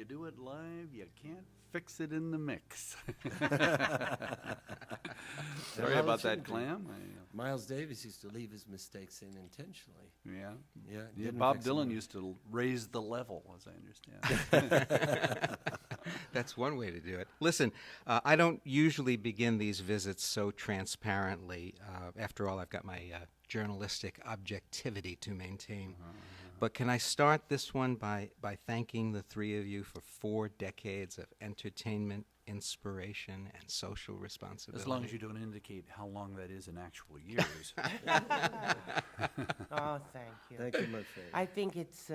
do it live, you can't fix it in the mix. Sorry Well, about it that, shouldn't be. Clam. Miles Davis used to leave his mistakes in intentionally. Yeah. Yeah, Yeah, didn't Bob fix them Dylan up. used to raise the level, as I understand. That's one way to do it. Listen, I don't usually begin these visits so transparently. After all, I've got my journalistic objectivity to maintain. But can I start this one by thanking the three of you for 4 decades of entertainment, inspiration, and social responsibility? As long as you don't indicate how long that is in actual years. Oh, thank you. Thank you, my friend. I think it's,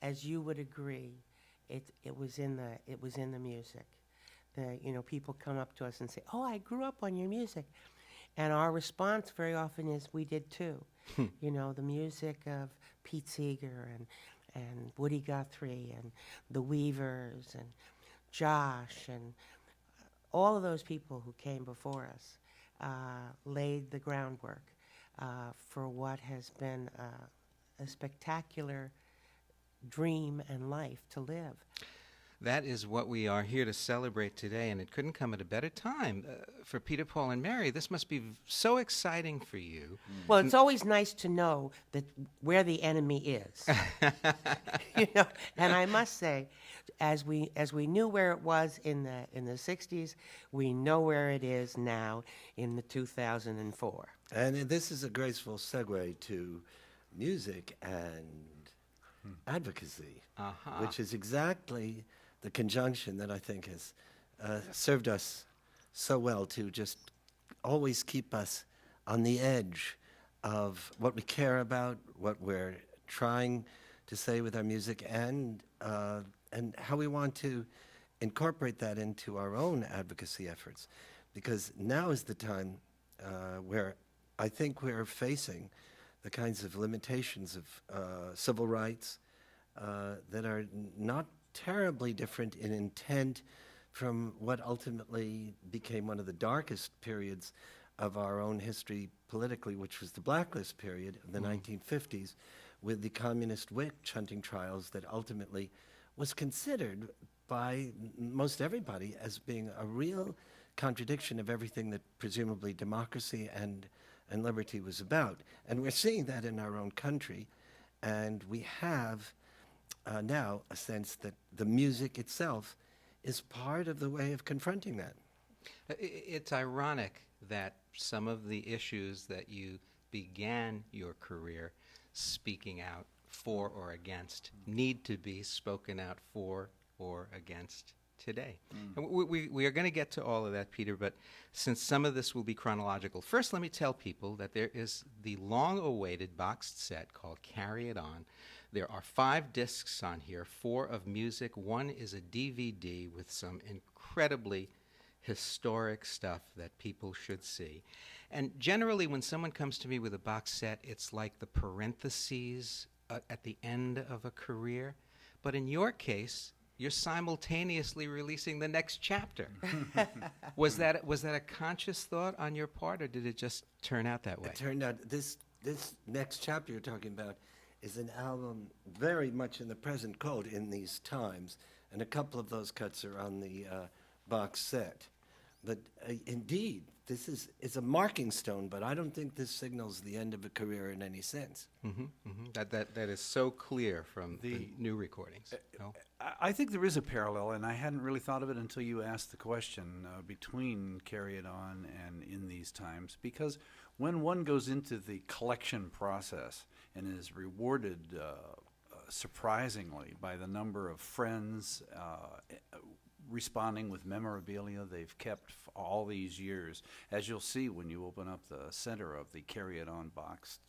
as you would agree, it was in the music. People come up to us and say, "Oh, I grew up on your music," and our response very often is, "We did too." The music of Pete Seeger and Woody Guthrie and the Weavers and Josh and all of those people who came before us laid the groundwork for what has been a spectacular dream and life to live. That is what we are here to celebrate today, and it couldn't come at a better time. For Peter, Paul, and Mary, this must be so exciting for you. Well, it's always nice to know that where the enemy is. And I must say, as we knew where it was in the 60s, we know where it is now in the 2004. And this is a graceful segue to music and advocacy, which is exactly the conjunction that I think has served us so well to just always keep us on the edge of what we care about, what we're trying to say with our music, and how we want to incorporate that into our own advocacy efforts. Because now is the time where I think we're facing the kinds of limitations of civil rights that are not terribly different in intent from what ultimately became one of the darkest periods of our own history politically, which was the blacklist period of the 1950s, with the communist witch hunting trials that ultimately was considered by most everybody as being a real contradiction of everything that presumably democracy and liberty was about. And we're seeing that in our own country, and we have now a sense that the music itself is part of the way of confronting that. It's ironic that some of the issues that you began your career speaking out for or against need to be spoken out for or against today. And we are going to get to all of that, Peter, but since some of this will be chronological, first let me tell people that there is the long-awaited boxed set called Carry It On. There are 5 discs on here, 4 of music. 1 is a DVD with some incredibly historic stuff that people should see. And generally, when someone comes to me with a box set, it's like the parentheses at the end of a career. But in your case, you're simultaneously releasing the next chapter. Was that a conscious thought on your part, or did it just turn out that way? It turned out this next chapter you're talking about is an album very much in the present called In These Times, and a couple of those cuts are on the box set. But indeed, this is a marking stone, but I don't think this signals the end of a career in any sense. That is so clear from the new recordings. No? I think there is a parallel, and I hadn't really thought of it until you asked the question between Carry It On and In These Times, because when one goes into the collection process and is rewarded surprisingly by the number of friends responding with memorabilia they've kept all these years, as you'll see when you open up the center of the Carry It On boxed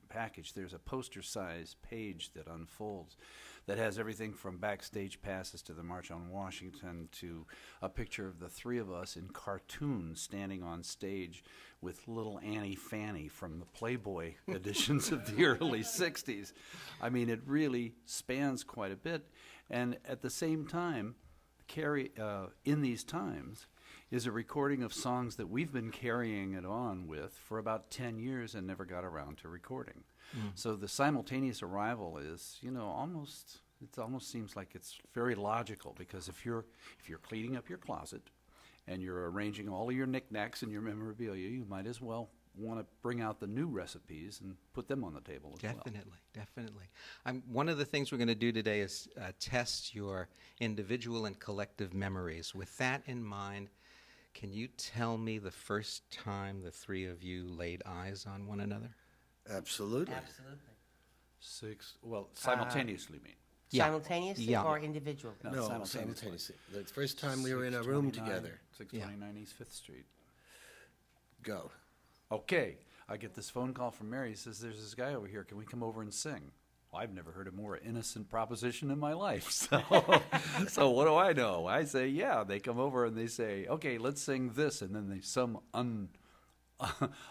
package, there's a poster-sized page that unfolds that has everything from backstage passes to the March on Washington to a picture of the 3 of us in cartoons standing on stage with little Annie Fanny from the Playboy editions of the early 60s. I mean, it really spans quite a bit. And at the same time, In These Times is a recording of songs that we've been carrying it on with for about 10 years and never got around to recording. So the simultaneous arrival is, almost It almost seems like it's very logical, because if you're cleaning up your closet and you're arranging all of your knickknacks and your memorabilia, you might as well want to bring out the new recipes and put them on the table as well. Definitely. One of the things we're going to do today is test your individual and collective memories. With that in mind, can you tell me the first time the three of you laid eyes on one another? Absolutely. Simultaneously, mean. Yeah. Simultaneously Yeah. or individually? No, simultaneously. The first time we were in a room together. 629 East 5th Street. Go. Okay, I get this phone call from Mary. He says, there's this guy over here. Can we come over and sing? Well, I've never heard a more innocent proposition in my life. So what do I know? I say, yeah. They come over and they say, okay, let's sing this. And then some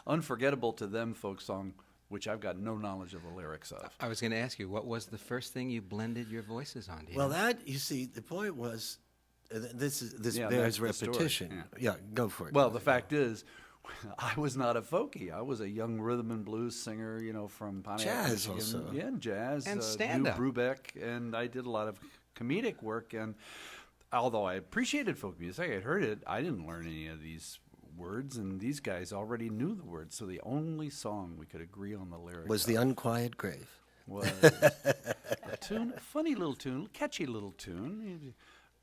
unforgettable to them folk song, which I've got no knowledge of the lyrics of. I was going to ask you, what was the first thing you blended your voices on? Well, you see, the point was, this Yeah, bears that's the story. repetition. Yeah, go for it. Well, the fact is, I was not a folkie. I was a young rhythm and blues singer, from Pontiac, Jazz Michigan. also. Yeah, and jazz. And New stand-up. Brubeck, and I did a lot of comedic work. And although I appreciated folk music, I had heard it, I didn't learn any of these words, and these guys already knew the words. So the only song we could agree on the lyrics was The Unquiet Grave. was a tune, a funny little tune, catchy little tune.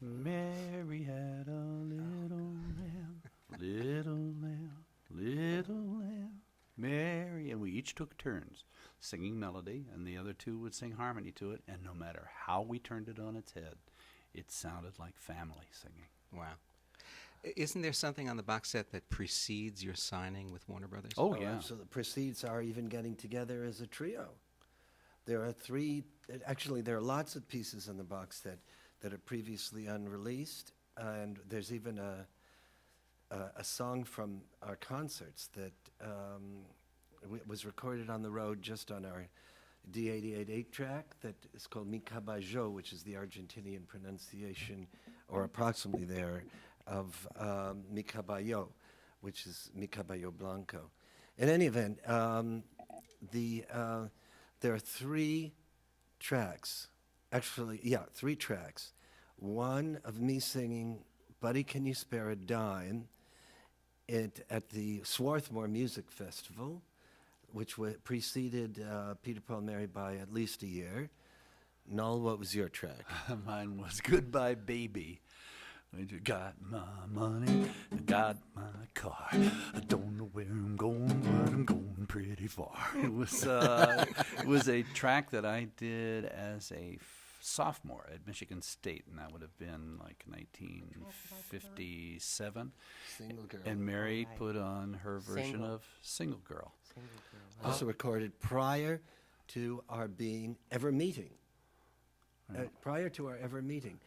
Mary had a little lamb, little lamb, Mary. And we each took turns singing melody, and the other two would sing harmony to it. And no matter how we turned it on its head, it sounded like family singing. Wow. Isn't there something on the box set that precedes your signing with Warner Brothers? Oh, yeah. So the precedes are even getting together as a trio. There are there are lots of pieces on the box set that are previously unreleased, and there's even a song from our concerts that was recorded on the road just on our D88 8-track that is called Mi Caballo, which is the Argentinian pronunciation, or approximately there, of Mi Caballo, which is Mi Caballo Blanco. In any event, there are 3 tracks. Actually, yeah, 3 tracks. One of me singing Buddy, Can You Spare a Dime at the Swarthmore Music Festival, which preceded Peter, Paul, Mary by at least a year. Noel, what was your track? Mine was Goodbye Baby. I got my money, I got my car. I don't know where I'm going, but I'm going pretty far. It was a track that I did as a sophomore at Michigan State, and that would have been like 1957. Single Girl. And Mary Right. put on her version Single. of Single Girl. Also recorded prior to our ever meeting. Prior to our ever meeting.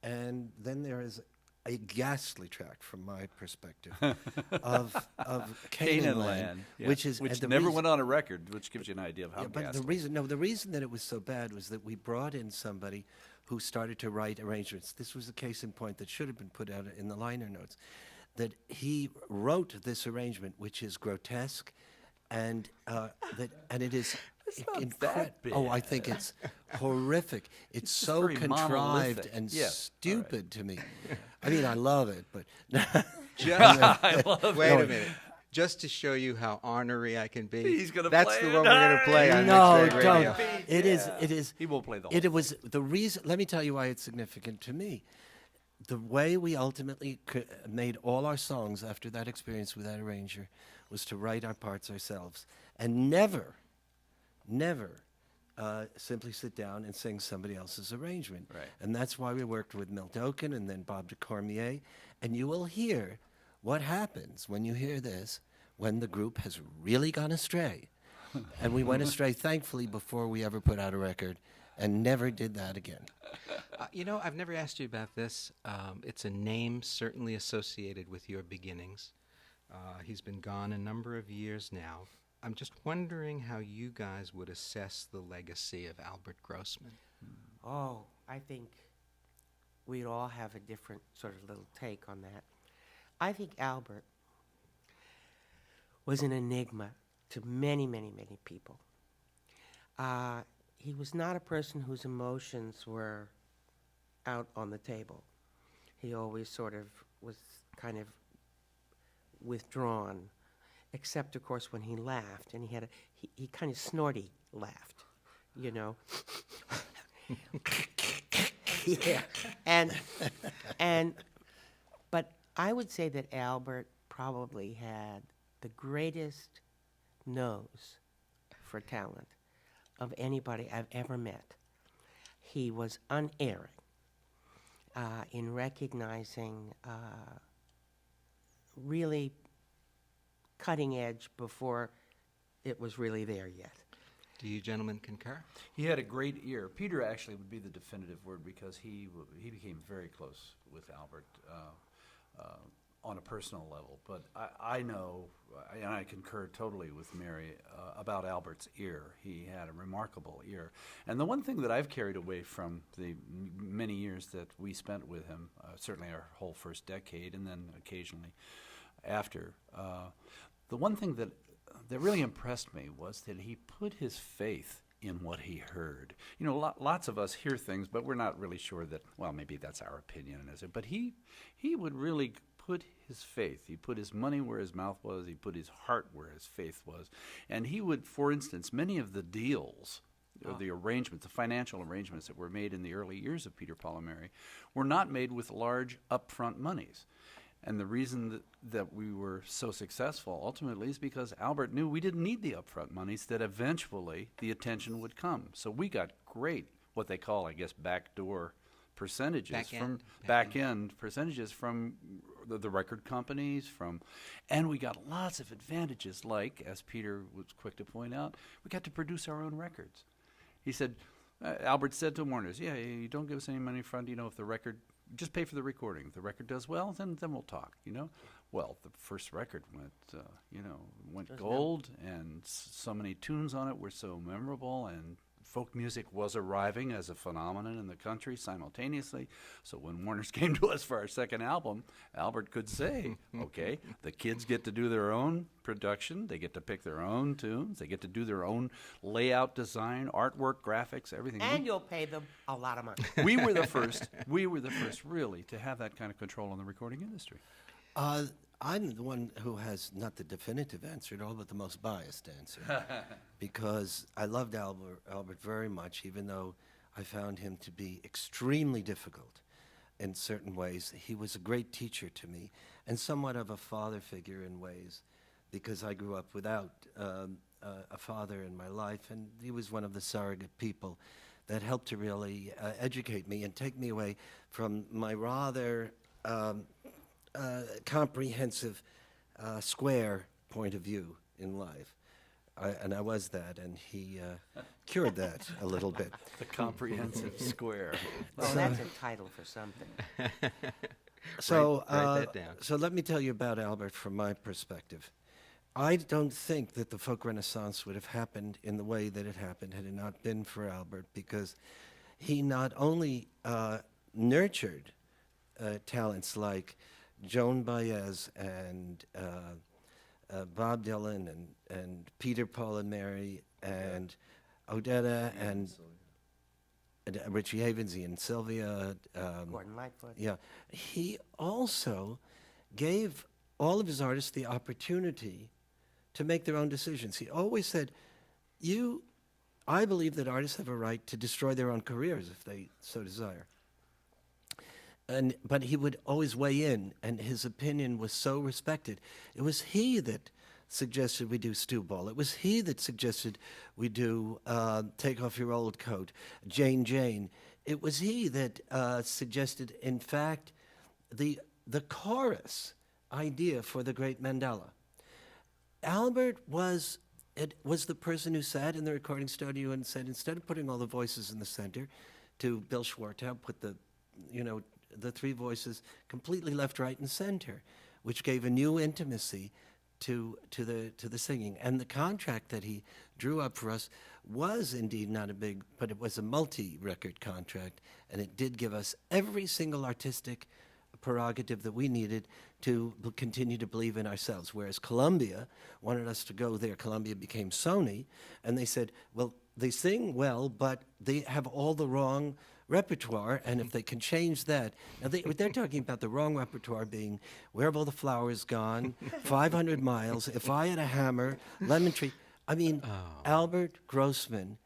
And then there is a ghastly track from my perspective of Canaan Land, yeah, which never went on a record, which gives you an idea of how but ghastly. the reason that it was so bad was that we brought in somebody who started to write arrangements. This was a case in point that should have been put out in the liner notes, that he wrote this arrangement, which is grotesque, and it is that bad. Oh, I think it's horrific. It's just so very contrived monolithic. and Yes, stupid to me. I mean, I love it, but Wait a minute. Just to show you how ornery I can be. He's gonna That's play the it. one we're going to play on no, Next Rate Radio. don't. It is. He won't play the whole It was the reason. Let me tell you why it's significant to me. The way we ultimately made all our songs after that experience with that arranger was to write our parts ourselves and never simply sit down and sing somebody else's arrangement. Right. And that's why we worked with Milt Oken and then Bob de Cormier. And you will hear what happens when you hear this, when the group has really gone astray. And we went astray, thankfully, before we ever put out a record, and never did that again. I've never asked you about this. It's a name certainly associated with your beginnings. He's been gone a number of years now. I'm just wondering how you guys would assess the legacy of Albert Grossman. Oh, I think we'd all have a different sort of little take on that. I think Albert was an enigma to many, many, many people. he was not a person whose emotions were out on the table. He always sort of was kind of withdrawn, except of course when he laughed, and he kind of snorty laughed, you know. Yeah, but I would say that Albert probably had the greatest nose for talent of anybody I've ever met. He was unerring in recognizing really cutting edge before it was really there yet. Do you gentlemen concur? He had a great ear. Peter actually would be the definitive word because he became very close with Albert on a personal level. But I know, and I concur totally with Mary about Albert's ear. He had a remarkable ear. And the one thing that I've carried away from the many years that we spent with him, certainly our whole first decade and then occasionally after, the one thing that really impressed me was that he put his faith in what he heard. You know, lots of us hear things, but we're not really sure that, well, maybe that's our opinion, but he would really put his faith. He put his money where his mouth was. He put his heart where his faith was. And he would, for instance, many of the deals, or the arrangements, the financial arrangements that were made in the early years of Peter, Paul, and Mary were not made with large upfront monies. And the reason that we were so successful ultimately is because Albert knew we didn't need the upfront monies, that eventually the attention would come. So we got great, what they call, I guess, backdoor percentages back-end percentages from the record companies, and we got lots of advantages, like, as Peter was quick to point out, we got to produce our own records. He said, Albert said to Warner's, yeah, you don't give us any money front, if the record, just pay for the recording. If the record does well, then we'll talk, Well, the first record went gold, and so many tunes on it were so memorable, and folk music was arriving as a phenomenon in the country simultaneously. So when Warner's came to us for our second album, Albert could say, okay, the kids get to do their own production, they get to pick their own tunes, they get to do their own layout, design, artwork, graphics, everything. And you'll pay them a lot of money. We were the first really to have that kind of control on the recording industry. I'm the one who has not the definitive answer at all, but the most biased answer. Because I loved Albert very much, even though I found him to be extremely difficult in certain ways. He was a great teacher to me, and somewhat of a father figure in ways, because I grew up without a father in my life, and he was one of the surrogate people that helped to really educate me and take me away from my rather comprehensive, square point of view in life. And I was that, and he cured that a little bit. The comprehensive square. Well, that's a title for something. So, write that down. So let me tell you about Albert from my perspective. I don't think that the folk renaissance would have happened in the way that it happened had it not been for Albert, because he not only nurtured talents like Joan Baez and Bob Dylan and Peter, Paul, and Mary and Odetta and Richie Havens and Sylvia. Gordon Lightfoot. Yeah. He also gave all of his artists the opportunity to make their own decisions. He always said, I believe that artists have a right to destroy their own careers if they so desire. But he would always weigh in, and his opinion was so respected. It was he that suggested we do Stew Ball. It was he that suggested we do Take Off Your Old Coat, Jane Jane. It was he that suggested, in fact, the chorus idea for the great Mandela. Albert was the person who sat in the recording studio and said, instead of putting all the voices in the center, to Bill Schwartau, put the three voices completely left, right, and center, which gave a new intimacy to the singing. And the contract that he drew up for us was indeed not a big, but it was a multi-record contract, and it did give us every single artistic prerogative that we needed to continue to believe in ourselves. Whereas Columbia wanted us to go there. Columbia became Sony, and they said, well, they sing well, but they have all the wrong repertoire, and if they can change that. Now, they're talking about the wrong repertoire being Where Have All the Flowers Gone, 500 Miles, If I Had a Hammer, Lemon Tree. I mean, Albert Grossman,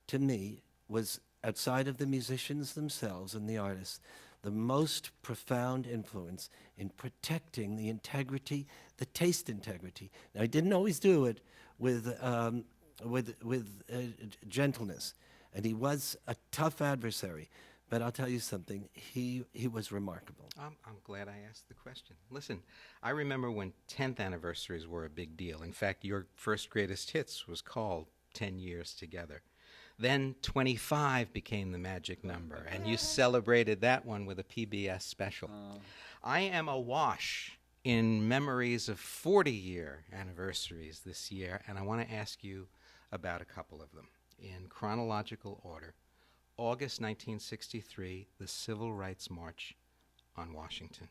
to me, was, outside of the musicians themselves and the artists, the most profound influence in protecting the integrity, the taste integrity. Now, he didn't always do it with gentleness, and he was a tough adversary. But I'll tell you something, he was remarkable. I'm glad I asked the question. Listen, I remember when 10th anniversaries were a big deal. In fact, your first greatest hits was called 10 Years Together. Then 25 became the magic number, and you celebrated that one with a PBS special. I am awash in memories of 40-year anniversaries this year, and I want to ask you about a couple of them. In chronological order, August 1963, the Civil Rights March on Washington.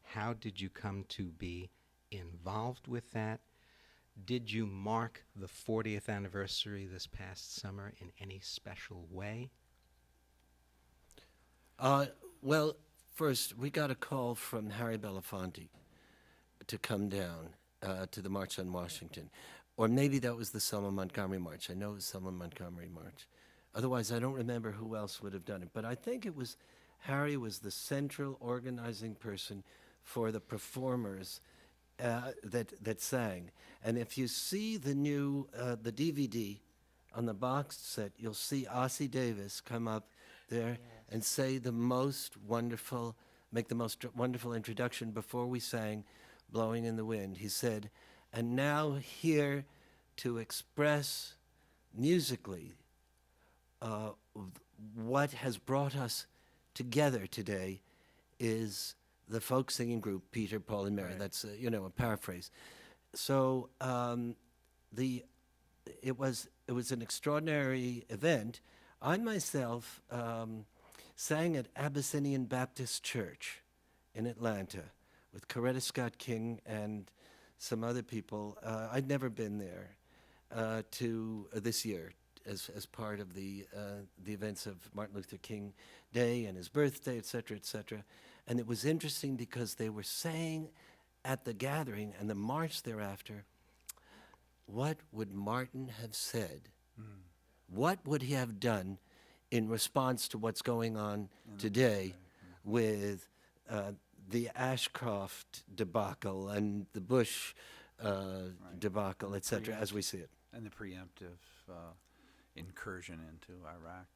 How did you come to be involved with that? Did you mark the 40th anniversary this past summer in any special way? Well, first, we got a call from Harry Belafonte to come down to the March on Washington. Or maybe that was the Selma Montgomery March. I know it was Selma Montgomery March. Otherwise, I don't remember who else would have done it. But I think it was Harry was the central organizing person for the performers that sang. And if you see the new the DVD on the box set, you'll see Ossie Davis come up there and say the most wonderful, make the most wonderful introduction before we sang Blowing in the Wind. He said, and now here to express musically what has brought us together today is the folk singing group Peter, Paul, and Mary. Right. That's a paraphrase. So it was an extraordinary event. I myself sang at Abyssinian Baptist Church in Atlanta with Coretta Scott King and some other people. I'd never been there to this year as part of the events of Martin Luther King Day and his birthday, et cetera, et cetera. And it was interesting because they were saying at the gathering and the march thereafter, what would Martin have said? What would he have done in response to what's going on today with the Ashcroft debacle and the Bush debacle, et cetera, as we see it? And the preemptive incursion into Iraq.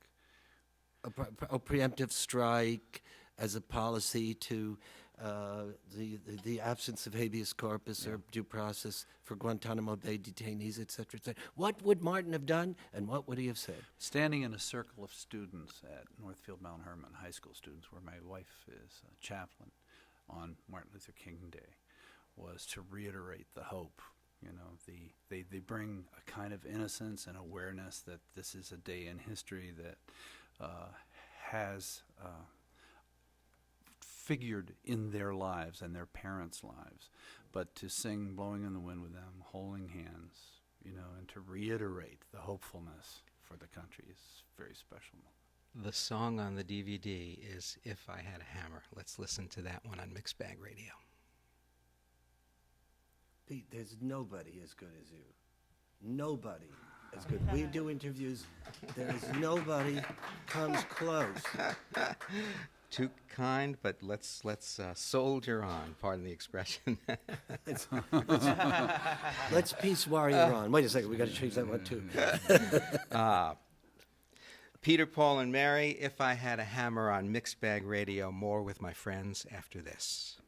A preemptive strike as a policy to the absence of habeas corpus or due process for Guantanamo Bay detainees, et cetera, et cetera. What would Martin have done, and what would he have said? Standing in a circle of students at Northfield Mount Hermon, high school students, where my wife is a chaplain on Martin Luther King Day, was to reiterate the hope. They bring a kind of innocence and awareness that this is a day in history that has figured in their lives and their parents' lives. But to sing Blowing in the Wind with them, holding hands, and to reiterate the hopefulness for the country is very special. The song on the DVD is If I Had a Hammer. Let's listen to that one on Mixed Bag Radio. Pete, there's nobody as good as you. Nobody as good. We do interviews. There is nobody comes close. Too kind, but let's soldier on. Pardon the expression. Let's peace warrior on. Wait a second, we got to change that one too. Peter, Paul, and Mary. If I Had a Hammer on Mixed Bag Radio. More with my friends after this.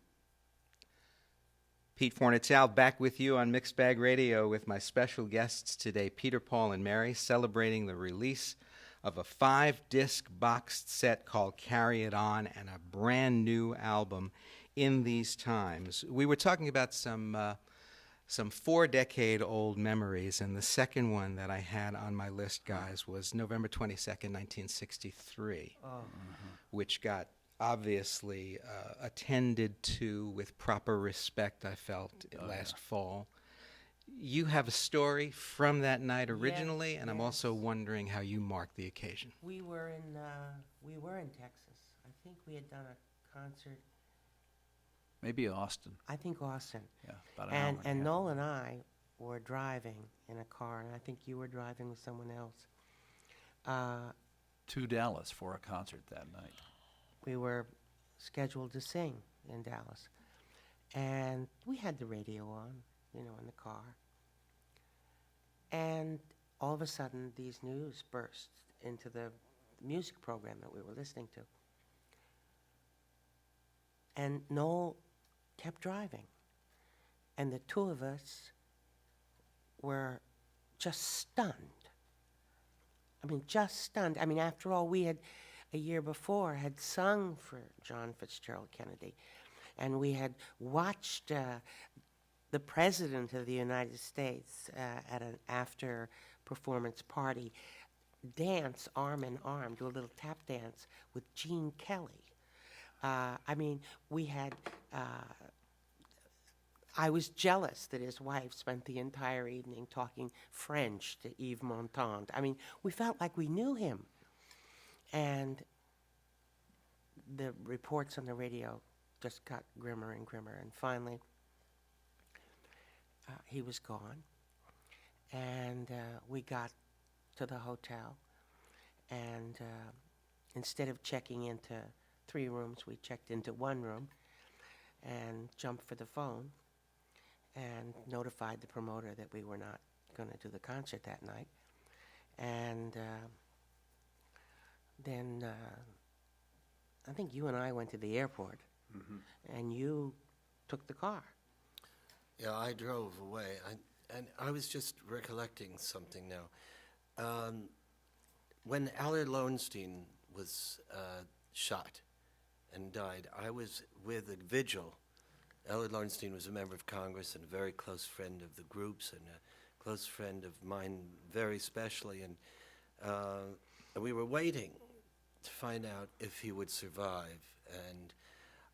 Pete Fornatale back with you on Mixed Bag Radio with my special guests today, Peter, Paul, and Mary, celebrating the release of a 5-disc boxed set called Carry It On and a brand new album in these times. We were talking about some 4-decade-old memories, and the second one that I had on my list, guys, was November 22nd, 1963, which got obviously attended to with proper respect, I felt, last fall. you have a story from that night originally, and I'm yes. also wondering how you marked the occasion. We were in Texas. I think we had done a concert. Maybe Austin. I think Austin. Yeah, about an hour and a And half. Noel and I were driving in a car, and I think you were driving with someone else. To Dallas for a concert that night. We were scheduled to sing in Dallas, and we had the radio on, in the car. And all of a sudden, these news burst into the music program that we were listening to. And Noel kept driving. And the two of us were just stunned. Just stunned. After all, we had, a year before, had sung for John Fitzgerald Kennedy. And we had watched the President of the United States at an after-performance party dance arm in arm, do a little tap dance with Gene Kelly. We had... I was jealous that his wife spent the entire evening talking French to Yves Montand. We felt like we knew him. And the reports on the radio just got grimmer and grimmer. And finally, he was gone. And we got to the hotel. And instead of checking into 3 rooms, we checked into 1 room and jumped for the phone and notified the promoter that we were not going to do the concert that night. And then I think you and I went to the airport, and you took the car. Yeah, I drove away. And I was just recollecting something now. When Albert Lowenstein was shot and died, I was with a vigil. Albert Lowenstein was a member of Congress and a very close friend of the groups and a close friend of mine very specially. And we were waiting to find out if he would survive. And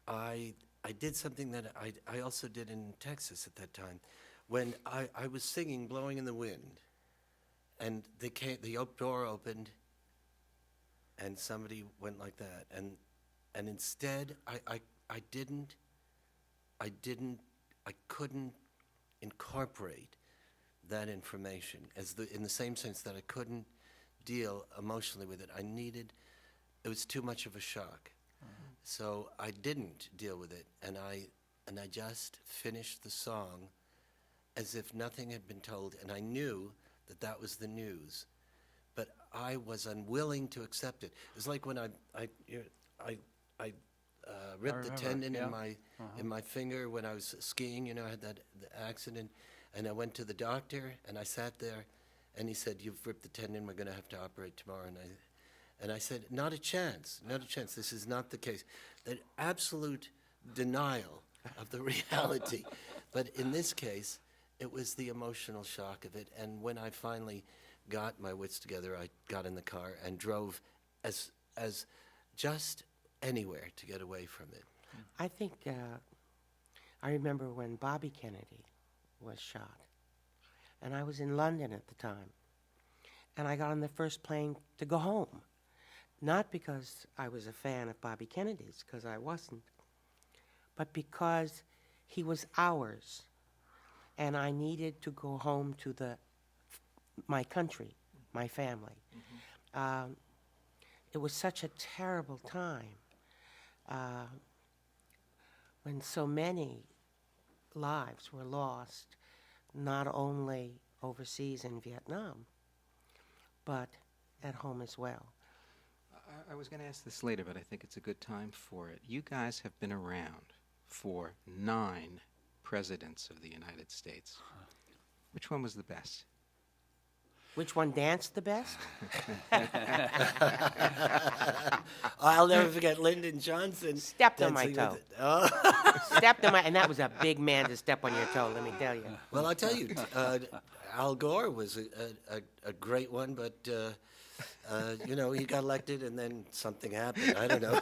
I did something that I also did in Texas at that time. When I was singing Blowing in the Wind, and the door opened, and somebody went like that. And instead, I couldn't incorporate that information in the same sense that I couldn't deal emotionally with it. It was too much of a shock. So I didn't deal with it, and I just finished the song as if nothing had been told, and I knew that was the news, but I was unwilling to accept it. It was like when I ripped the tendon in my finger when I was skiing. I had the accident, and I went to the doctor, and I sat there, and he said, "You've ripped the tendon. We're going to have to operate tomorrow." And I said, "Not a chance. Not a chance. This is not the case." That absolute denial of the reality. But in this case, it was the emotional shock of it. And when I finally got my wits together, I got in the car and drove as just anywhere to get away from it. I think, I remember when Bobby Kennedy was shot, and I was in London at the time, and I got on the first plane to go home. Not because I was a fan of Bobby Kennedy's, because I wasn't, but because he was ours, and I needed to go home to my country, my family. It was such a terrible time when so many lives were lost, not only overseas in Vietnam, but at home as well. I was going to ask this later, but I think it's a good time for it. You guys have been around for 9 presidents of the United States. Which one was the best? Which one danced the best? I'll never forget Lyndon Johnson. Stepped on my dancing toe. with it. Oh. Stepped on my, and that was a big man to step on your toe, let me tell you. Well, I'll tell you, Al Gore was a great one, but he got elected and then something happened. I don't know.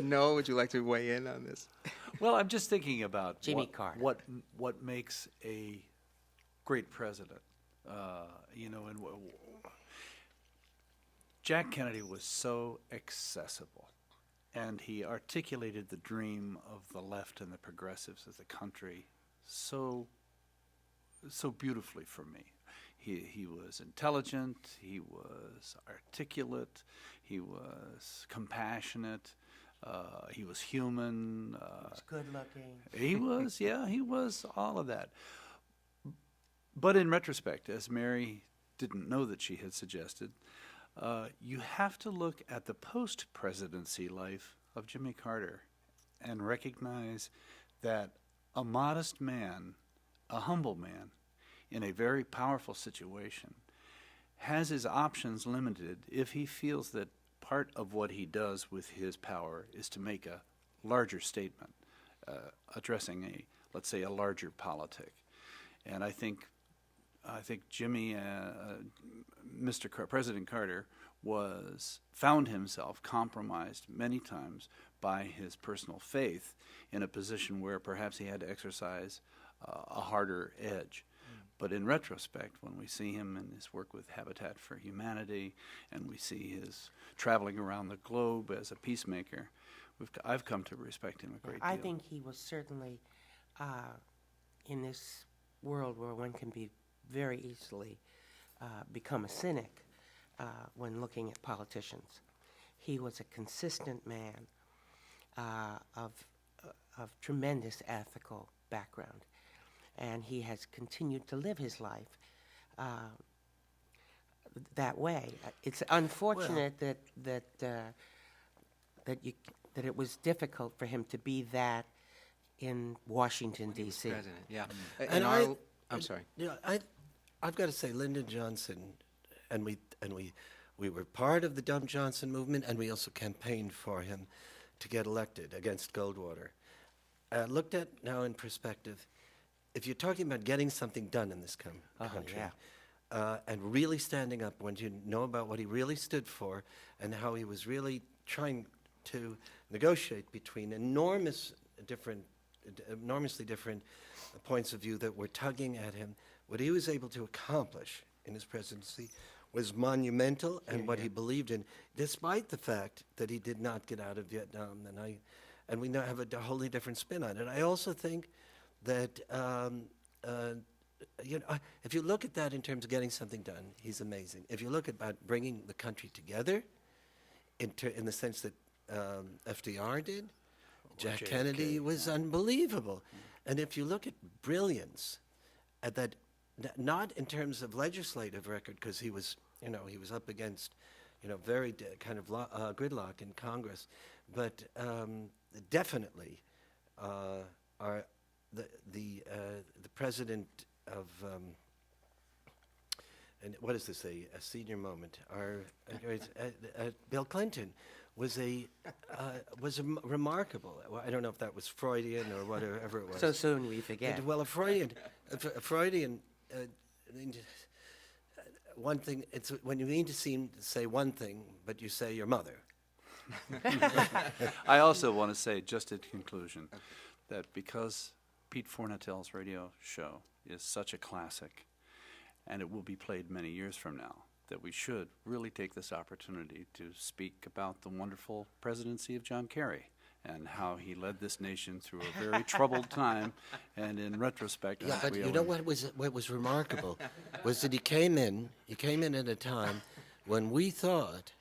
No, would you like to weigh in on this? Well, I'm just thinking about Jimmy Carter. what makes a great president. You know, and Jack Kennedy was so accessible, and he articulated the dream of the left and the progressives of the country so beautifully for me. He was intelligent, he was articulate, he was compassionate, he was human. He was good looking. He was all of that. But in retrospect, as Mary didn't know that she had suggested, you have to look at the post-presidency life of Jimmy Carter and recognize that a modest man, a humble man, in a very powerful situation, has his options limited if he feels that part of what he does with his power is to make a larger statement, addressing let's say, a larger politic. And I think Jimmy, President Carter, found himself compromised many times by his personal faith in a position where perhaps he had to exercise a harder edge. But in retrospect, when we see him in his work with Habitat for Humanity, and we see his traveling around the globe as a peacemaker, I've come to respect him a great deal. I think he was certainly, in this world where one can be very easily become a cynic when looking at politicians, he was a consistent man of tremendous ethical background. And he has continued to live his life that way. It's unfortunate that it was difficult for him to be that in Washington, D.C. President, yeah. And I'm sorry. I've got to say, Lyndon Johnson, and we were part of the Dump Johnson movement, and we also campaigned for him to get elected against Goldwater. Looked at now in perspective, if you're talking about getting something done in this country, and really standing up when you know about what he really stood for and how he was really trying to negotiate between enormously different points of view that were tugging at him, what he was able to accomplish in his presidency was monumental, and what he believed in, despite the fact that he did not get out of Vietnam. And we now have a wholly different spin on it. I also think that if you look at that in terms of getting something done, he's amazing. If you look about bringing the country together, in the sense that FDR did, Jack Kennedy was unbelievable. And if you look at brilliance, at that, not in terms of legislative record, because he was up against, very kind of gridlock in Congress, but definitely the president of and what is this, a senior moment? Bill Clinton was remarkable. Well, I don't know if that was Freudian or whatever it was. So soon we forget. Well, a Freudian. One thing. It's when you mean to say one thing, but you say your mother. I also want to say, just in conclusion, that because Pete Fornatale's radio show is such a classic, and it will be played many years from now, that we should really take this opportunity to speak about the wonderful presidency of John Kerry and how he led this nation through a very troubled time. And in retrospect, yeah, but you know what was remarkable was that he came in at a time when we thought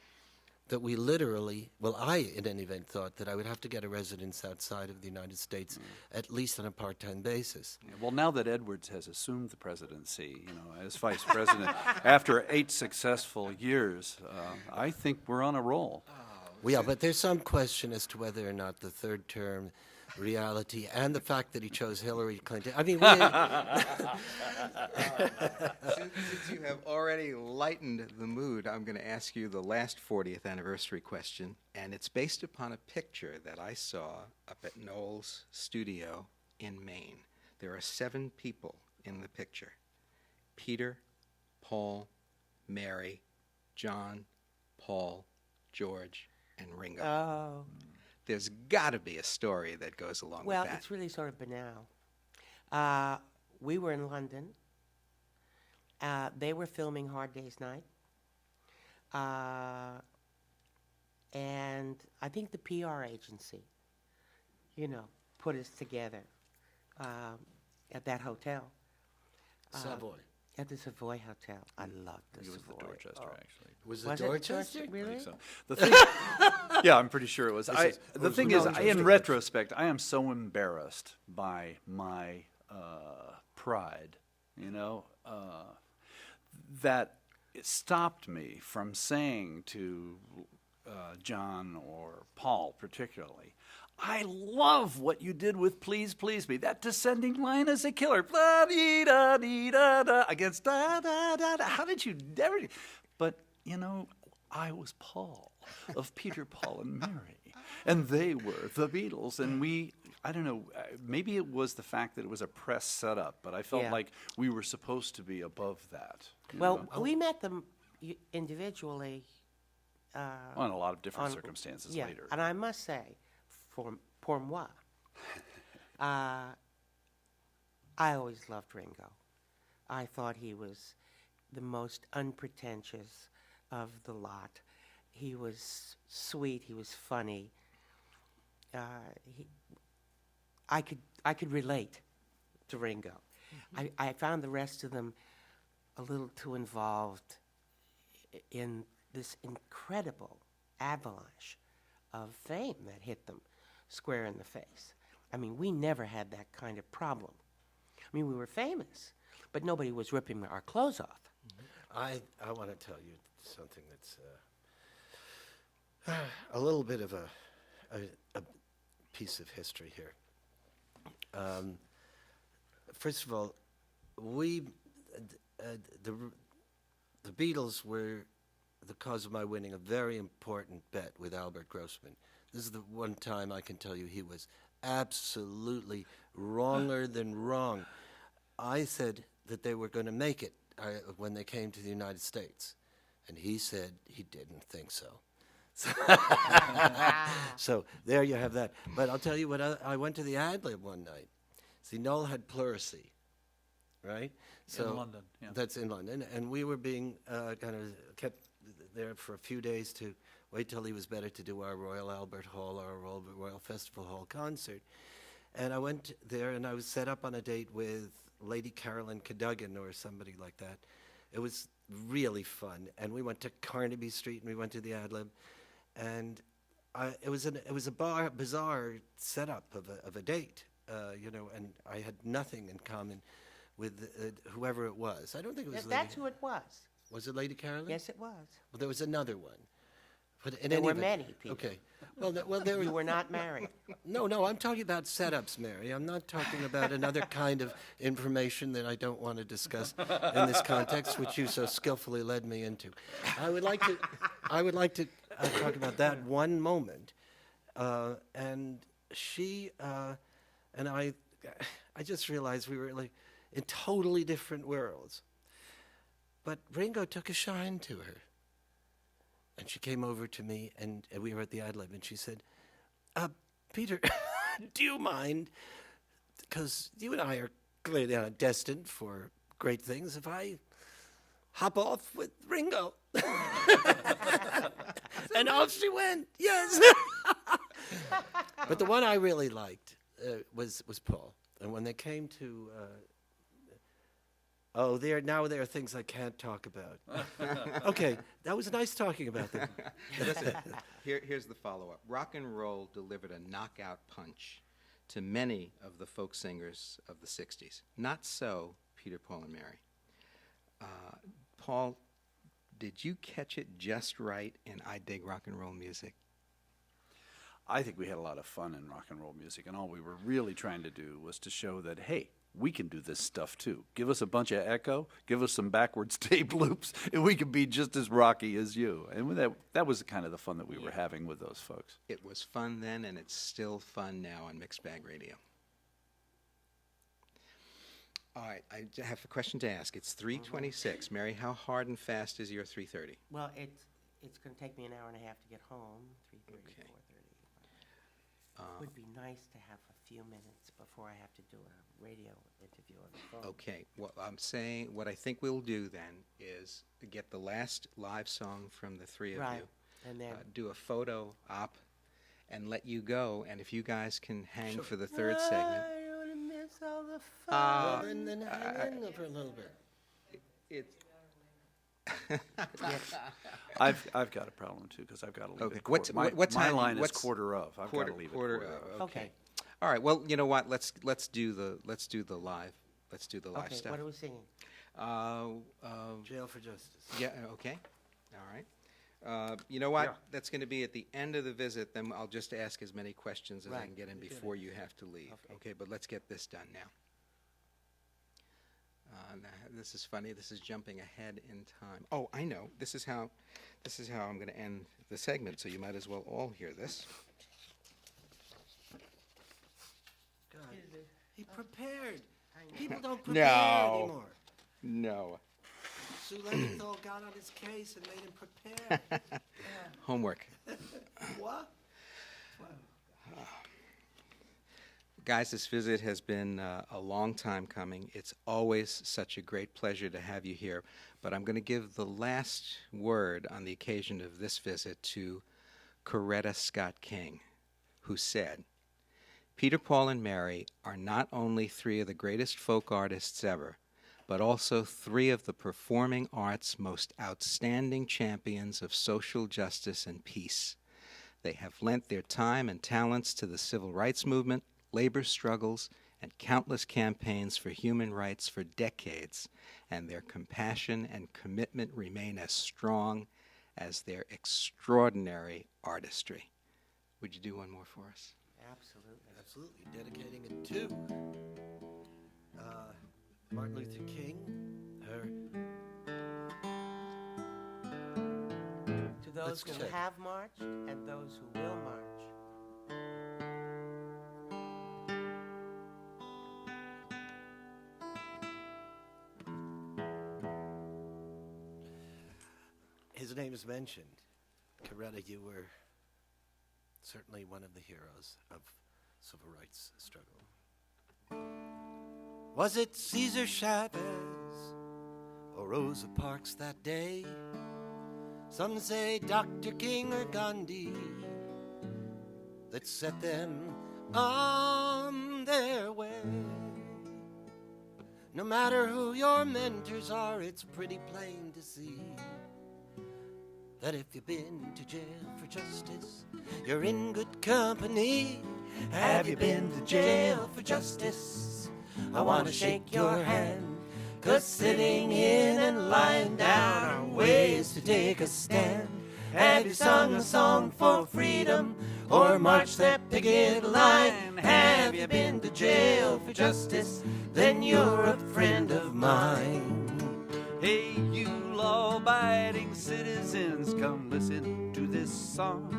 that we literally, I in any event thought that I would have to get a residence outside of the United States, at least on a part-time basis. Yeah, well, now that Edwards has assumed the presidency, as vice president, after 8 successful years, I think we're on a roll. Well, yeah, but there's some question as to whether or not the third term reality and the fact that he chose Hillary Clinton. I mean, since you have already lightened the mood, I'm going to ask you the last 40th anniversary question, and it's based upon a picture that I saw up at Noel's studio in Maine. There are 7 people in the picture: Peter, Paul, Mary, John, Paul, George, and Ringo. Oh. there's got to be a story that goes along Well, with that. it's really sort of banal. We were in London. They were filming Hard Day's Night. And I think the PR agency, put us together at that hotel. Savoy. At the Savoy Hotel. I loved the It was Savoy. the Dorchester, actually. Was Was it it Dorchester? I Really? think so. The thing, yeah, I'm pretty sure it was. The thing is, in retrospect, I am so embarrassed by my pride, that it stopped me from saying to John or Paul particularly, I love what you did with Please Please Me. That descending line is a killer. Blah-dee-da-dee-da-da, against da-da-da-da. How did you ever... But, I was Paul of Peter, Paul, and Mary. And they were the Beatles. And I don't know, maybe it was the fact that it was a press setup, but I felt like we were supposed to be above that. Well, we met them individually. On a lot of different circumstances later. And I must say, pour moi, I always loved Ringo. I thought he was the most unpretentious of the lot. He was sweet. He was funny. I could relate to Ringo. Mm-hmm. I found the rest of them a little too involved in this incredible avalanche of fame that hit them square in the face. I mean, we never had that kind of problem. I mean, we were famous, but nobody was ripping our clothes off. I want to tell you something that's a little bit of a piece of history here. First of all, the Beatles were the cause of my winning a very important bet with Albert Grossman. This is the one time I can tell you he was absolutely wronger than wrong. I said that they were going to make it when they came to the United States, and he said he didn't think so. So there you have that. But I'll tell you what, I went to the Ad-Lib one night. See, Noel had pleurisy, right? So in London, yeah. That's in London. And we were being kind of kept there for a few days to wait till he was better to do our Royal Albert Hall, our Royal Festival Hall concert. And I went there, and I was set up on a date with Lady Carolyn Cadogan or somebody like that. It was really fun. And we went to Carnaby Street, and we went to the Ad-Lib. And it was a bizarre setup of a date, and I had nothing in common with whoever it was. I don't think it was That's who it was. Was it Lady Carolyn? Yes, it was. Well, there was another one. But in There any were event- many people. Okay. Well, there You were not married. No, I'm talking about setups, Mary. I'm not talking about another kind of information that I don't want to discuss in this context, which you so skillfully led me into. I would like to talk about that one moment, and she and I just realized we were like in totally different worlds. But Ringo took a shine to her. And she came over to me, and we were at the Ad-Lib, and she said, Peter, do you mind, because you and I are clearly destined for great things, if I hop off with Ringo? And off she went, yes. But the one I really liked was Paul. And when they came to... there are things I can't talk about. Okay, that was nice talking about them. Listen, here's the follow-up. Rock and roll delivered a knockout punch to many of the folk singers of the 60s. Not so Peter, Paul, and Mary. Paul, did you catch it just right in I Dig Rock and Roll Music? I think we had a lot of fun in rock and roll music, and all we were really trying to do was to show that, hey, we can do this stuff too. Give us a bunch of echo, give us some backwards tape loops, and we can be just as rocky as you. And that was kind of the fun that we were having with those folks. It was fun then, and it's still fun now on Mixed Bag Radio. All right, I have a question to ask. It's 3:26. Mary, how hard and fast is your 3:30? Well, it's going to take me an hour and a half to get home, 3:30, Okay. would be nice to have a few minutes before I have to do a radio interview on the phone. Okay, what I'm saying, what I think we'll do then is get the last live song from the three of Right, you, and then do a photo op, and let you go. And if you guys can hang Sure. for the third segment, I don't wanna miss all the Well, fun. then hang in there for a little bit. it's I've got a problem too because I've got to leave Okay, at what my time- my line what's is quarter of. I've got to leave at quarter of. Okay. All right. Well, you know what? Let's do the live. Let's do the live Okay, stuff. what are we singing? Jail for Justice. Yeah. Okay. All right. You know what? Yeah. That's going to be at the end of the visit. Then I'll just ask as many questions as I Right. can get in before you have to leave. Okay. But let's get this done now. This is funny. This is jumping ahead in time. Oh, I know. This is how I'm going to end the segment. So you might as well all hear this. God, he prepared. People don't prepare No. anymore. No. Sue Leventhal got on his case and made him prepare. Homework. What? Guys, this visit has been a long time coming. It's always such a great pleasure to have you here. But I'm going to give the last word on the occasion of this visit to Coretta Scott King, who said, "Peter, Paul, and Mary are not only three of the greatest folk artists ever, but also three of the performing arts' most outstanding champions of social justice and peace. They have lent their time and talents to the civil rights movement, labor struggles, and countless campaigns for human rights for decades, and their compassion and commitment remain as strong as their extraordinary artistry." Would you do one more for us? Absolutely. Absolutely. Dedicating it to Martin Luther King, her. To those Let's who check. have marched and those who will march. His name is mentioned. Coretta, you were certainly one of the heroes of civil rights struggle. Was it Cesar Chavez or Rosa Parks that day? Some say Dr. King or Gandhi that set them on their way. No matter who your mentors are, it's pretty plain to see that if you've been to jail for justice, you're in good company. Have you been to jail for justice? I want to shake your hand, 'cause sitting in and lying down are ways to take a stand. Have you sung a song for freedom or marched that picket line? Have you been to jail for justice? Then you're a friend of mine. Hey, you law-abiding citizens, come listen to this song.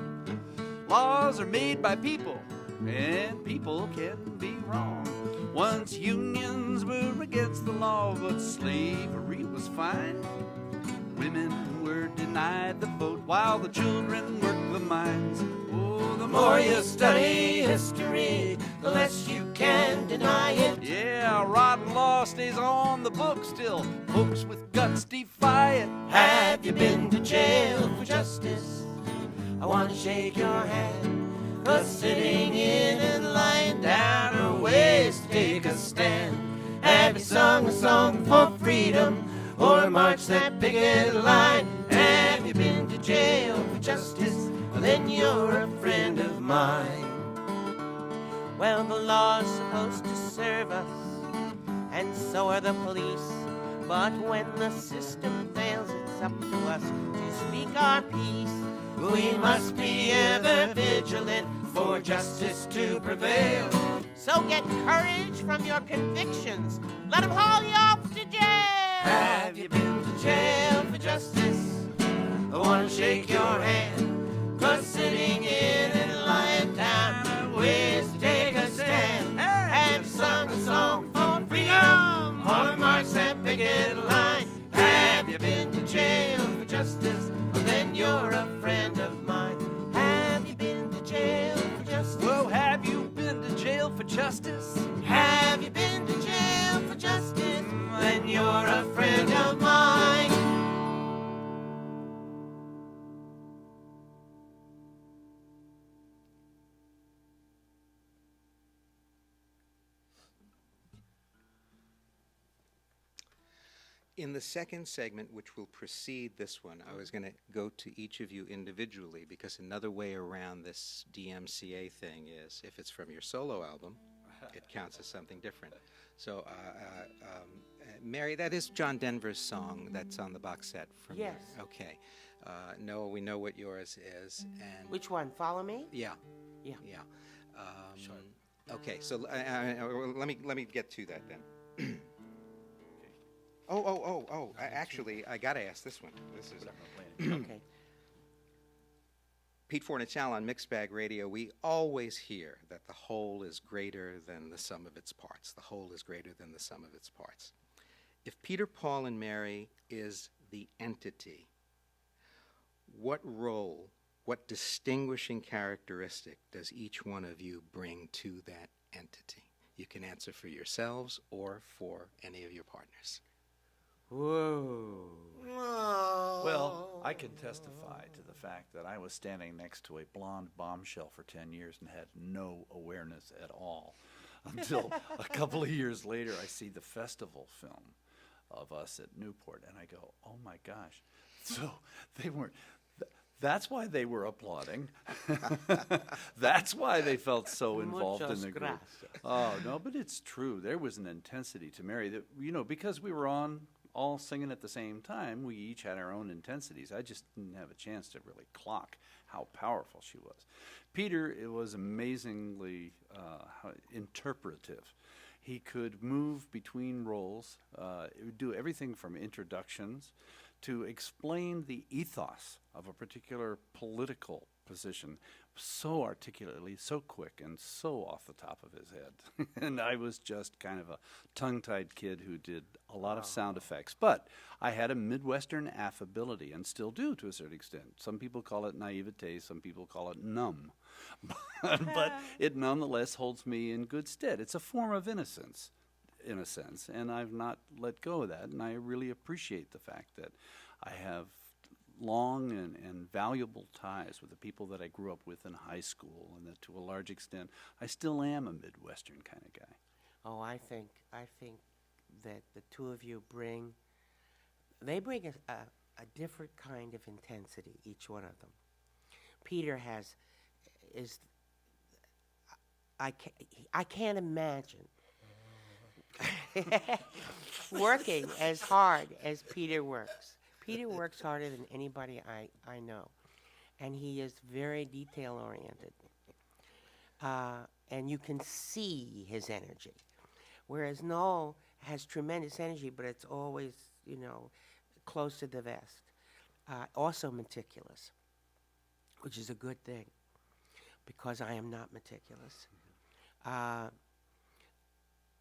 Laws are made by people, and people can be wrong. Once unions were against the law, but slavery was fine. Women were denied the vote while the children worked the mines. Oh, the more you study history, the less you can deny it. Yeah, rotten law stays on the book still. Folks with guts defy it. Have you been to jail for justice? I want to shake your hand, 'cause sitting in and lying down are ways to take a stand. Have you sung a song for freedom or marched that picket line? Have you been to jail for justice? Well, then you're a friend of mine. Well, the law's supposed to serve us, and so are the police. But when the system fails, it's up to us to speak our piece. We must be ever vigilant for justice to prevail. So get courage from your convictions. Let them haul you off to jail. Have you been to jail for justice? I want to shake your hand, 'cause sitting in and lying down are ways to take a stand. Have you sung a song for freedom or marched that picket line? Have you been to jail for justice? Well, then you're a friend of mine. Have you been to jail for justice? Well, have you for justice? Have you been to jail for justice when you're a friend of mine? In the second segment, which will precede this one, I was going to go to each of you individually, because another way around this DMCA thing is if it's from your solo album, it counts as something different. So, Mary, that is John Denver's song that's on the box set. From Yes. Okay. Noah, we know what yours is. And Which one? Follow Me? Yeah. Yeah. Yeah. Okay, so let me get to that then. Actually, I got to ask this one. This is Okay. Pete Fornatale on Mixed Bag Radio. We always hear that the whole is greater than the sum of its parts. The whole is greater than the sum of its parts. If Peter, Paul, and Mary is the entity, what role, what distinguishing characteristic does each one of you bring to that entity? You can answer for yourselves or for any of your partners. Whoa. Well, I can testify to the fact that I was standing next to a blonde bombshell for 10 years and had no awareness at all until a couple of years later I see the festival film of us at Newport and I go, oh my gosh. So they weren't, that's why they were applauding. That's why they felt so involved in the group. Oh, no, but it's true. There was an intensity to Mary that, because we were all singing at the same time, we each had our own intensities. I just didn't have a chance to really clock how powerful she was. Peter, it was amazingly interpretive. He could move between roles, do everything from introductions to explain the ethos of a particular political position so articulately, so quick, and so off the top of his head. And I was just kind of a tongue-tied kid who did a lot of sound effects. But I had a Midwestern affability, and still do to a certain extent. Some people call it naivete, some people call it numb. But it nonetheless holds me in good stead. It's a form of innocence, in a sense, and I've not let go of that, and I really appreciate the fact that I have long and valuable ties with the people that I grew up with in high school, and that to a large extent I still am a Midwestern kind of guy. Oh, I think that the two of you bring a different kind of intensity, each one of them. Peter I can't imagine working as hard as Peter works. Peter works harder than anybody I know, and he is very detail-oriented. And you can see his energy, whereas Noel has tremendous energy, but it's always, close to the vest. Also meticulous, which is a good thing, because I am not meticulous.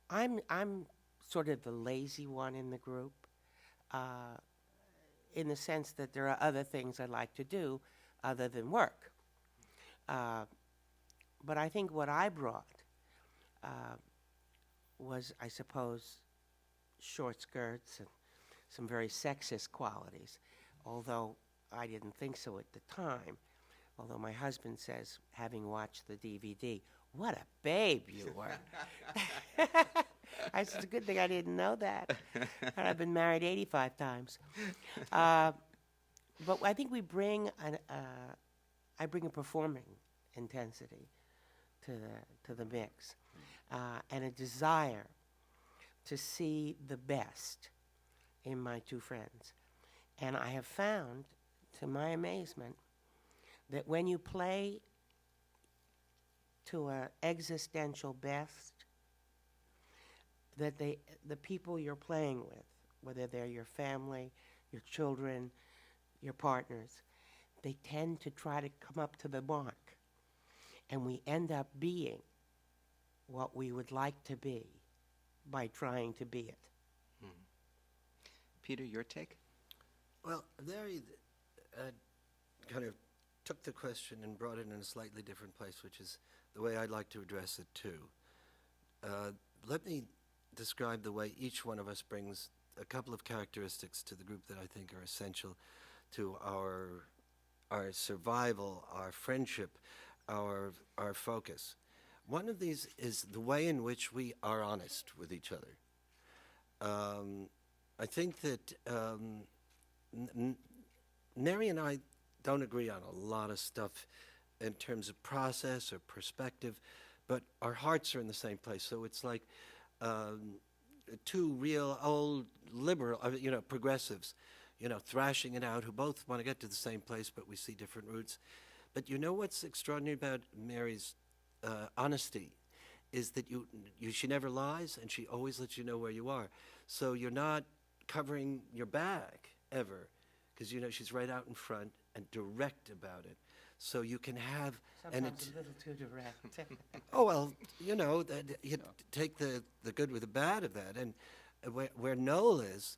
I'm sort of the lazy one in the group, in the sense that there are other things I like to do other than work. But I think what I brought was, I suppose, short skirts and some very sexist qualities, although I didn't think so at the time. Although my husband says, having watched the DVD, what a babe you were. I said, it's a good thing I didn't know that. And I've been married 85 times. But I think I bring a performing intensity to the mix, and a desire to see the best in my two friends. And I have found, to my amazement, that when you play to an existential best, that the people you're playing with, whether they're your family, your children, your partners, they tend to try to come up to the mark. And we end up being what we would like to be by trying to be it. Peter, your take? Well, Larry kind of took the question and brought it in a slightly different place, which is the way I'd like to address it too. let me describe the way each one of us brings a couple of characteristics to the group that I think are essential to our survival, our friendship, our focus. One of these is the way in which we are honest with each other. I think that Mary and I don't agree on a lot of stuff in terms of process or perspective, but our hearts are in the same place. So it's like two real old liberal, progressives, thrashing it out, who both want to get to the same place, but we see different routes. But you know what's extraordinary about Mary's honesty is that she never lies, and she always lets you know where you are. So you're not covering your back ever, because she's right out in front and direct about it. So you can have Sometimes a little too direct. oh well, you take the good with the bad of that, and where Noel is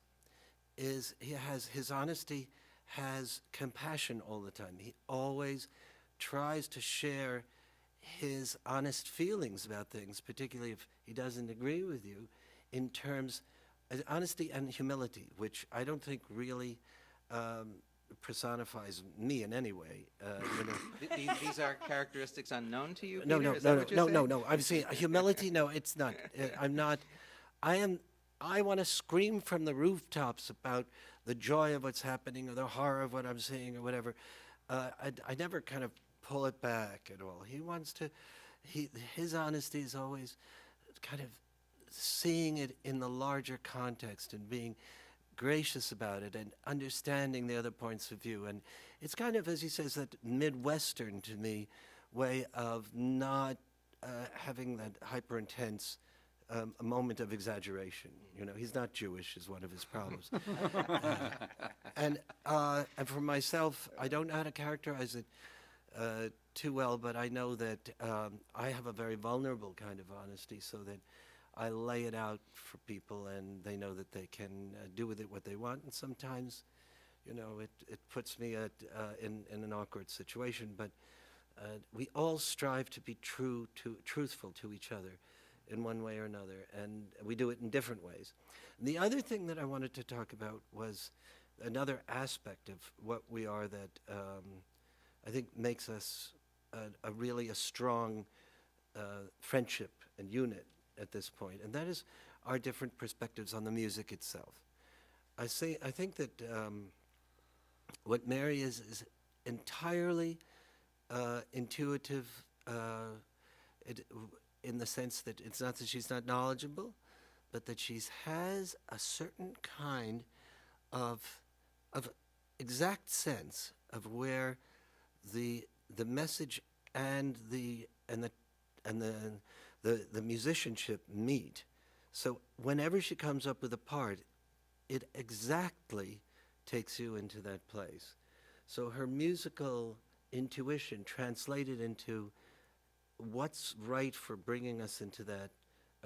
he has his honesty, has compassion all the time. He always tries to share his honest feelings about things, particularly if he doesn't agree with you, in terms of honesty and humility, which I don't think really personifies me in any way. These are characteristics unknown to you, No, Peter? no, Is that what you're saying? no. I'm saying humility. No, it's not. I'm not. I want to scream from the rooftops about the joy of what's happening or the horror of what I'm seeing or whatever. I never kind of pull it back at all. He wants to. His honesty is always kind of seeing it in the larger context and being gracious about it and understanding the other points of view. And it's kind of, as he says, that Midwestern to me way of not having that hyper intense a moment of exaggeration. He's not Jewish is one of his problems. And for myself, I don't know how to characterize it too well, but I know that I have a very vulnerable kind of honesty, so that I lay it out for people, and they know that they can do with it what they want. And sometimes, it puts me in an awkward situation. But we all strive to be truthful to each other in one way or another, and we do it in different ways. And the other thing that I wanted to talk about was another aspect of what we are that I think makes us a really strong friendship and unit at this point, and that is our different perspectives on the music itself. I think that what Mary is entirely intuitive, in the sense that it's not that she's not knowledgeable, but that she has a certain kind of exact sense of where the message and the musicianship meet. So whenever she comes up with a part, it exactly takes you into that place. So her musical intuition translated into what's right for bringing us into that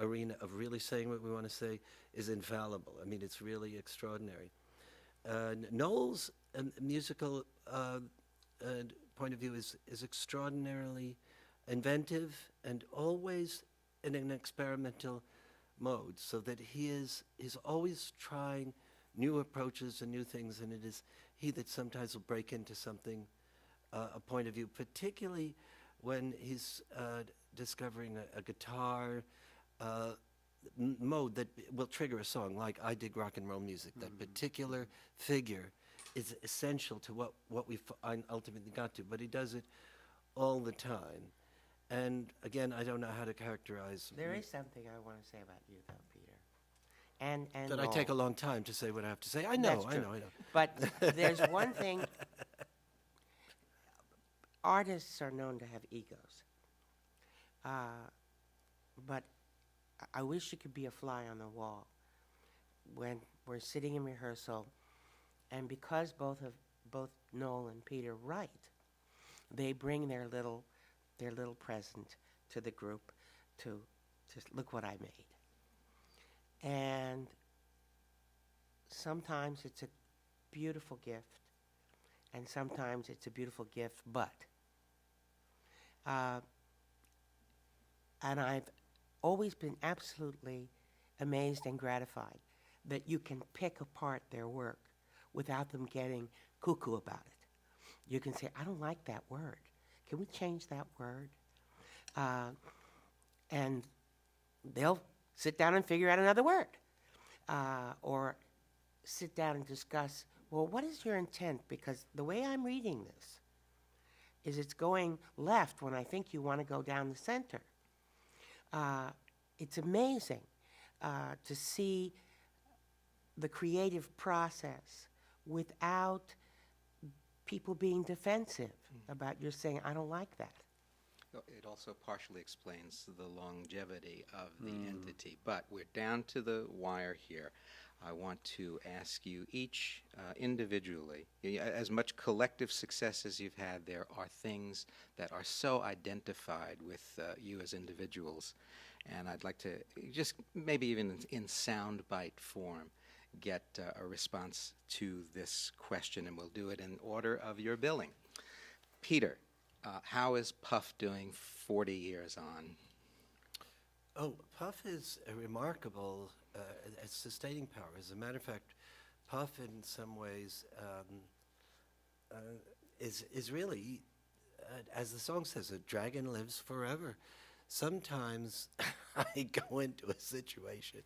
arena of really saying what we want to say is infallible. I mean, it's really extraordinary. Noel's musical point of view is extraordinarily inventive and always in an experimental mode, so that he's always trying new approaches and new things, and it is he that sometimes will break into something, a point of view, particularly when he's discovering a guitar mode that will trigger a song, like I Dig Rock and Roll Music. That particular figure is essential to what we ultimately got to, but he does it all the time. And again, I don't know how to characterize. There is something I want to say about you, though, Peter. And that I take a long time to say what I have to say. I That's know. true. But there's one thing. Artists are known to have egos. But I wish you could be a fly on the wall when we're sitting in rehearsal, and because both Noel and Peter write, they bring their little present to the group to just look what I made. And sometimes it's a beautiful gift, and sometimes it's a beautiful gift, but and I've always been absolutely amazed and gratified that you can pick apart their work without them getting cuckoo about it. You can say, I don't like that word. Can we change that word? And they'll sit down and figure out another word. Or sit down and discuss, well, what is your intent? Because the way I'm reading this is it's going left when I think you want to go down the center. It's amazing to see the creative process without people being defensive about your saying, I don't like that. It also partially explains the longevity of the entity. But we're down to the wire here. I want to ask you each individually, as much collective success as you've had, there are things that are so identified with you as individuals. And I'd like to just maybe even in soundbite form get a response to this question, and we'll do it in order of your billing. Peter, how is Puff doing 40 years on? Oh, Puff is a remarkable sustaining power. As a matter of fact, Puff in some ways is really, as the song says, a dragon lives forever. Sometimes I go into a situation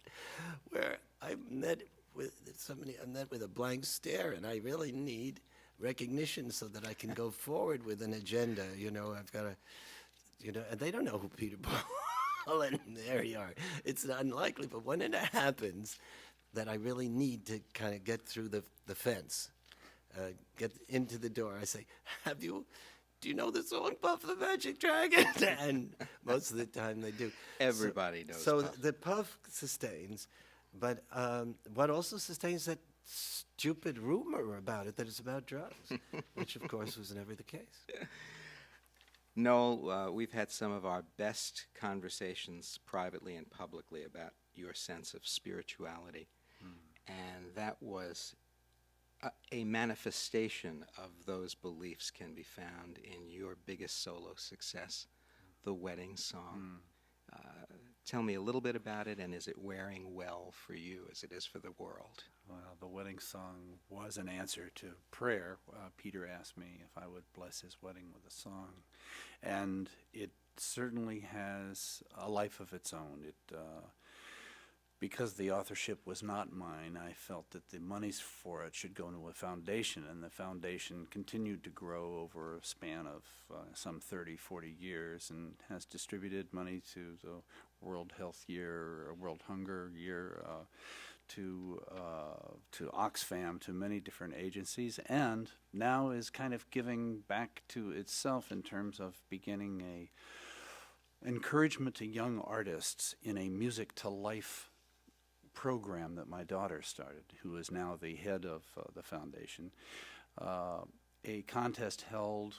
where I'm met with somebody, I'm met with a blank stare, and I really need recognition so that I can go forward with an agenda. You know, I've got to, and they don't know who Peter Paul, and there you are. It's unlikely, but when it happens, that I really need to kind of get through the fence, get into the door. I say, do you know the song Puff the Magic Dragon? And most of the time they do. Everybody knows So Puff. the Puff sustains, but what also sustains that stupid rumor about it that it's about drugs, which of course was never the case. Noel, we've had some of our best conversations privately and publicly about your sense of spirituality, and that was a manifestation of those beliefs can be found in your biggest solo success, the wedding song. Tell me a little bit about it, and is it wearing well for you as it is for the world? Well, the wedding song was an answer to prayer. Peter asked me if I would bless his wedding with a song, and it certainly has a life of its own. Because the authorship was not mine, I felt that the monies for it should go into a foundation, and the foundation continued to grow over a span of some 30, 40 years, and has distributed money to the World Health Year, World Hunger Year, to Oxfam, to many different agencies, and now is kind of giving back to itself in terms of beginning a encouragement to young artists in a music to life program that my daughter started, who is now the head of the foundation. A contest held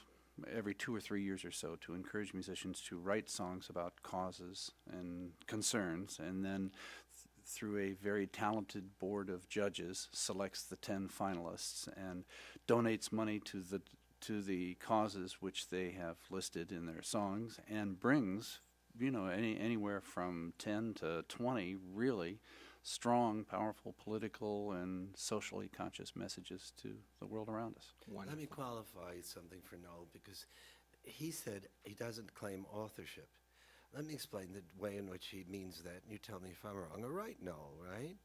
every 2 or 3 years or so to encourage musicians to write songs about causes and concerns, and then through a very talented board of judges selects the 10 finalists and donates money to the causes which they have listed in their songs, and brings anywhere from 10 to 20 really strong, powerful political and socially conscious messages to the world around us. Let me qualify something for Noel, because he said he doesn't claim authorship. Let me explain the way in which he means that, and you tell me if I'm wrong or right, Noel, right?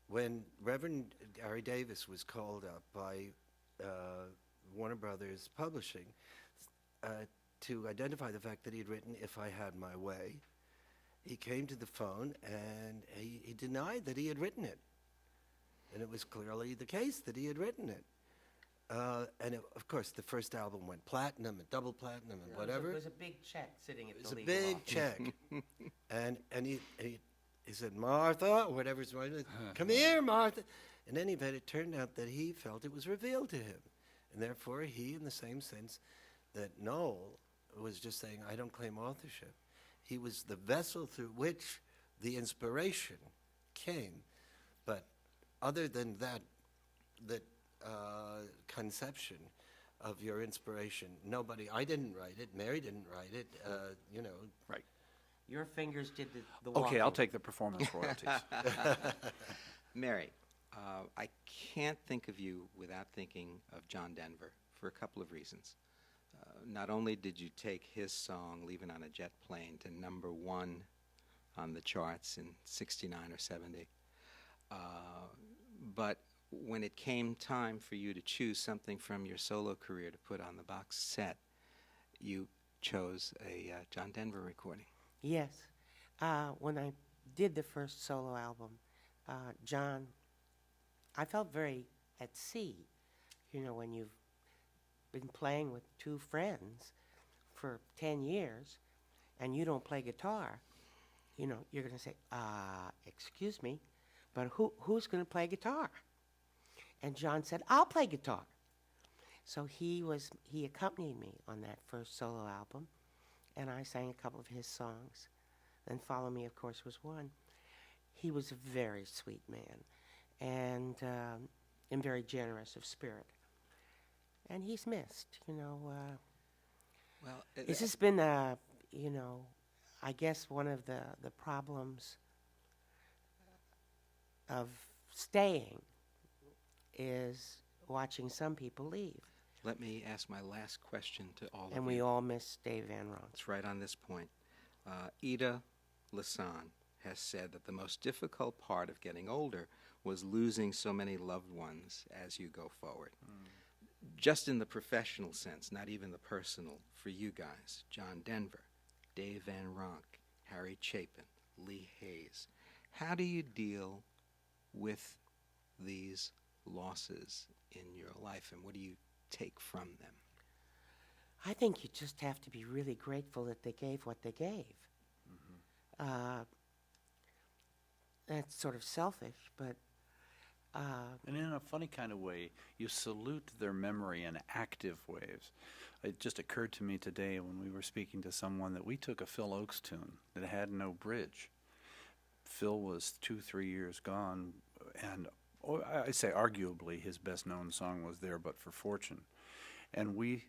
When Reverend Gary Davis was called up by Warner Brothers Publishing to identify the fact that he had written If I Had My Way, he came to the phone and he denied that he had written it. And it was clearly the case that he had written it. Of course, the first album went platinum and double platinum and whatever. It was a big check sitting at It was the a legal big office. check. and he said, Martha, or whatever his wife was, come here, Martha. In any event, it turned out that he felt it was revealed to him. And therefore, he, in the same sense that Noel was just saying, I don't claim authorship, he was the vessel through which the inspiration came. But other than that conception of your inspiration, I didn't write it, Mary didn't write it, Right. Your fingers did the Okay, walking. I'll take the performance royalties. Mary, I can't think of you without thinking of John Denver for a couple of reasons. Not only did you take his song, Leaving on a Jet Plane, to #1 on the charts in 69 or 70, but when it came time for you to choose something from your solo career to put on the box set, you chose a John Denver recording. Yes. When I did the first solo album, John, I felt very at sea. You know, when you've been playing with two friends for 10 years and you don't play guitar, you know, you're going to say, excuse me, but who's going to play guitar? And John said, I'll play guitar. So he accompanied me on that first solo album, and I sang a couple of his songs. Then Follow Me, of course, was one. He was a very sweet man and very generous of spirit. And he's missed, you know. Well, This has been, you know, I guess one of the problems of staying is watching some people leave. let me ask my last question to all of you. And we all miss Dave Van Ronk. It's right on this point. Ida Lassan has said that the most difficult part of getting older was losing so many loved ones as you go forward. Just in the professional sense, not even the personal, for you guys, John Denver, Dave Van Ronk, Harry Chapin, Lee Hayes, how do you deal with these losses in your life, and what do you take from them? I think you just have to be really grateful that they gave what they gave. That's sort of selfish, but And in a funny kind of way, you salute their memory in active ways. It just occurred to me today when we were speaking to someone that we took a Phil Oakes tune that had no bridge. Phil was 2-3 years gone, and I say arguably his best known song was There But for Fortune. And we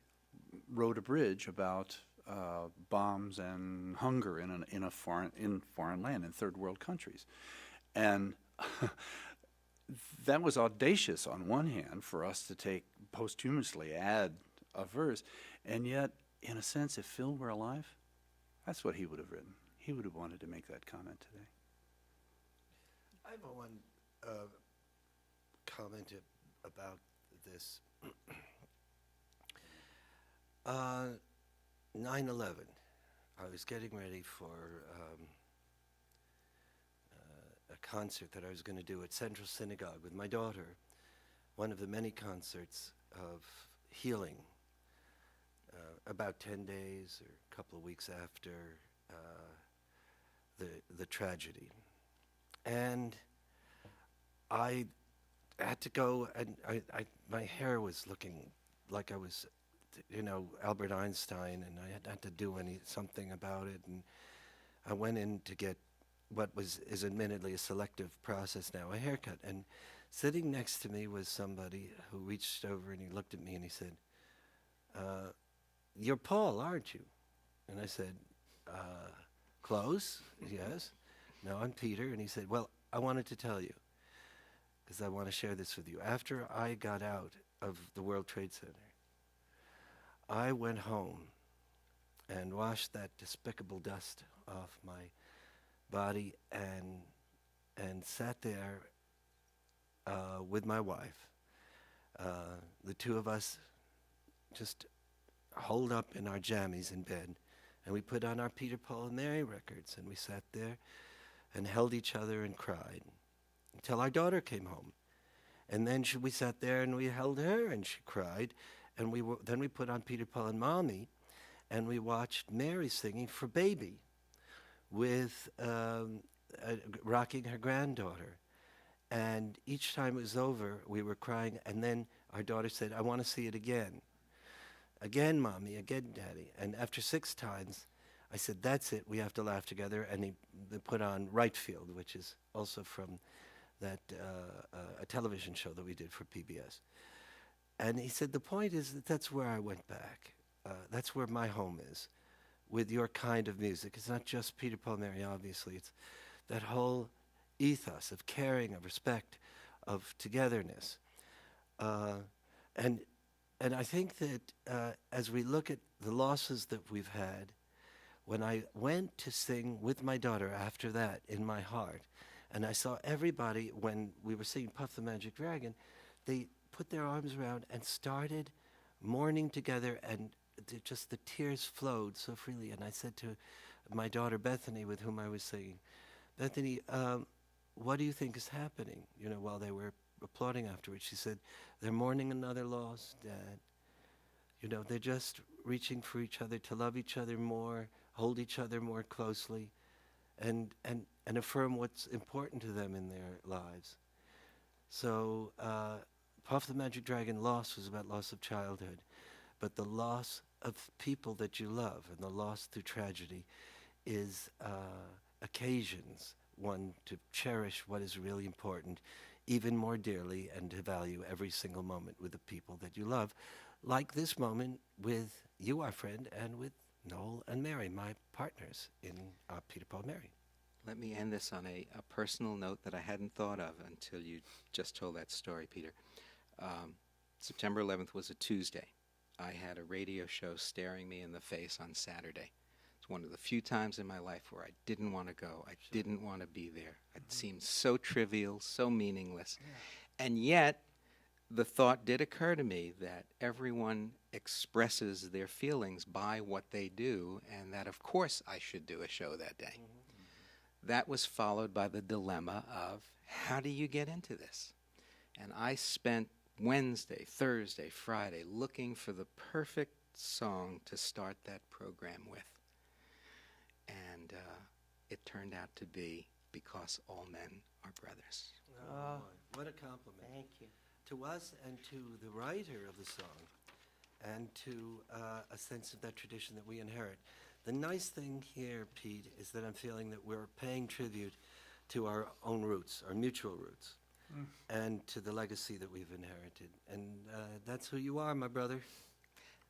wrote a bridge about bombs and hunger in foreign land, in third world countries. And that was audacious on one hand for us to posthumously add a verse, and yet, in a sense, if Phil were alive, that's what he would have written. He would have wanted to make that comment today. I have one comment about this. 9/11. I was getting ready for a concert that I was going to do at Central Synagogue with my daughter, one of the many concerts of healing, about 10 days or a couple of weeks after the tragedy. And I had to go, and my hair was looking like I was, Albert Einstein, and I had to do something about it. And I went in to get what is admittedly a selective process now, a haircut. And sitting next to me was somebody who reached over and he looked at me and he said, "You're Paul, aren't you?" And I said, "Close, yes." "No, I'm Peter." And he said, "Well, I wanted to tell you, because I want to share this with you. After I got out of the World Trade Center, I went home and washed that despicable dust off my body and sat there with my wife. The two of us just holed up in our jammies in bed, and we put on our Peter, Paul, and Mary records, and we sat there and held each other and cried until our daughter came home. And then we sat there and we held her and she cried, and then we put on Peter, Paul, and Mommy, and we watched Mary singing for baby with rocking her granddaughter. And each time it was over, we were crying, and then our daughter said, "I want to see it again. Again, Mommy, again, Daddy." And after 6 times, I said, "That's it, we have to laugh together." And they put on Right Field, which is also from that a television show that we did for PBS. And he said, "The point is that's where I went back. That's where my home is. with your kind of music. It's not just Peter, Paul, Mary, obviously. It's that whole ethos of caring, of respect, of togetherness. And I think that as we look at the losses that we've had, when I went to sing with my daughter after that in my heart, and I saw everybody, when we were singing Puff the Magic Dragon, they put their arms around and started mourning together, and just the tears flowed so freely. And I said to my daughter Bethany, with whom I was singing, Bethany, what do you think is happening? You know, while they were applauding afterwards, she said, they're mourning another loss, Dad. You know, they're just reaching for each other to love each other more, hold each other more closely, and affirm what's important to them in their lives. So Puff the Magic Dragon loss was about loss of childhood, but the loss of people that you love and the loss through tragedy is occasions one to cherish what is really important even more dearly and to value every single moment with the people that you love, like this moment with you, our friend, and with Noel and Mary, my partners in Peter, Paul, Mary. Let me end this on a personal note that I hadn't thought of until you just told that story, Peter. September 11th was a Tuesday. I had a radio show staring me in the face on Saturday. It's one of the few times in my life where I didn't want to go. I didn't want to be there. It seemed so trivial, so meaningless. Yeah. And yet, the thought did occur to me that everyone expresses their feelings by what they do, and that, of course, I should do a show that day. That was followed by the dilemma of, how do you get into this? And I spent Wednesday, Thursday, Friday looking for the perfect song to start that program with. And it turned out to be Because All Men Are Brothers. Oh, what a compliment. Thank you. To us and to the writer of the song, and to a sense of that tradition that we inherit. The nice thing here, Pete, is that I'm feeling that we're paying tribute to our own roots, our mutual roots, and to the legacy that we've inherited. And that's who you are, my brother.